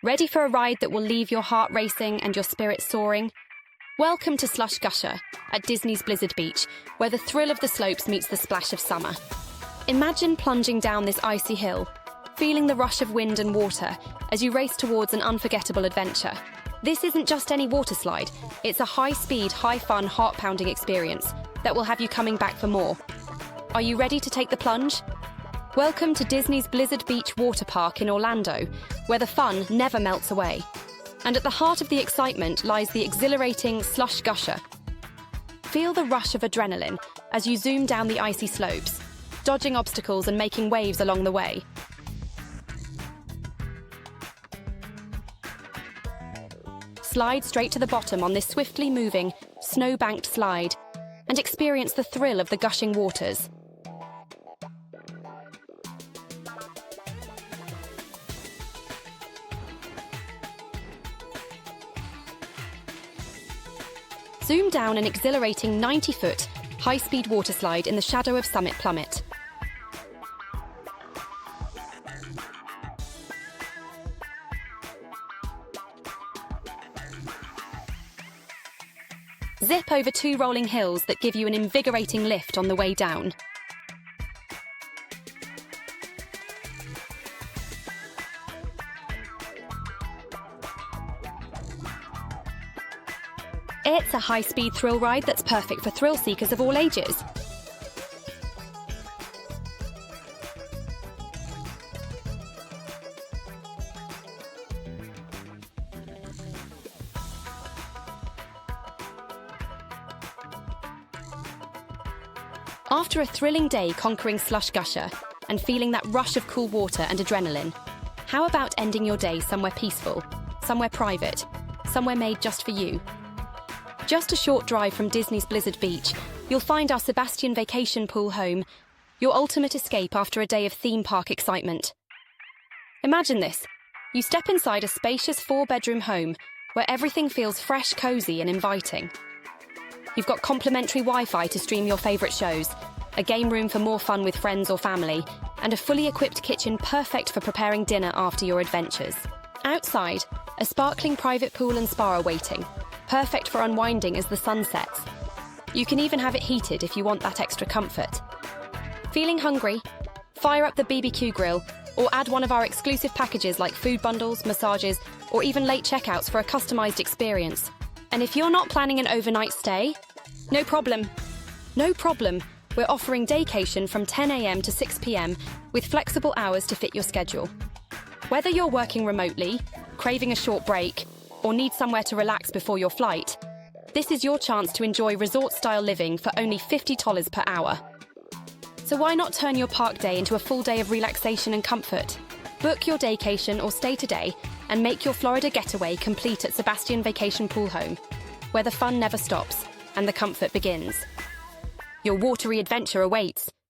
Ready for a ride that will leave your heart racing and your spirits soaring? Welcome to Slush Gusher at Disney's Blizzard Beach, where the thrill of the slopes meets the splash of summer. Imagine plunging down this icy hill, feeling the rush of wind and water as you race towards an unforgettable adventure. This isn't just any water slide, it's a high-speed, high-fun, heart-pounding experience that will have you coming back for more. Are you ready to take the plunge? Welcome to Disney's Blizzard Beach water park in Orlando, where the fun never melts away. And at the heart of the excitement lies the exhilarating Slush Gusher. Feel the rush of adrenaline as you zoom down the icy slopes, dodging obstacles and making waves along the way. Slide straight to the bottom on this swiftly moving, snow-banked slide and experience the thrill of the gushing waters. Zoom down an exhilarating 90-foot, high-speed water slide in the shadow of Summit Plummet. Zip over 2 rolling hills that give you an invigorating lift on the way down. It's a high-speed thrill ride that's perfect for thrill seekers of all ages. After a thrilling day conquering Slush Gusher and feeling that rush of cool water and adrenaline, how about ending your day somewhere peaceful, somewhere private, somewhere made just for you? Just a short drive from Disney's Blizzard Beach, you'll find our Sebastian Vacation Pool Home, your ultimate escape after a day of theme park excitement. Imagine this. You step inside a spacious 4-bedroom home where everything feels fresh, cozy and inviting. You've got complimentary Wi-Fi to stream your favourite shows, a game room for more fun with friends or family, and a fully equipped kitchen perfect for preparing dinner after your adventures. Outside, a sparkling private pool and spa are waiting, perfect for unwinding as the sun sets. You can even have it heated if you want that extra comfort. Feeling hungry? Fire up the BBQ grill or add one of our exclusive packages like food bundles, massages, or even late checkouts for a customized experience. And if you're not planning an overnight stay, no problem. No problem. We're offering daycation from 10 a.m. to 6 p.m. with flexible hours to fit your schedule. Whether you're working remotely, craving a short break, or need somewhere to relax before your flight, this is your chance to enjoy resort-style living for only $50 per hour. So why not turn your park day into a full day of relaxation and comfort? Book your daycation or stay today and make your Florida getaway complete at Sebastian Vacation Pool Home, where the fun never stops and the comfort begins. Your watery adventure awaits.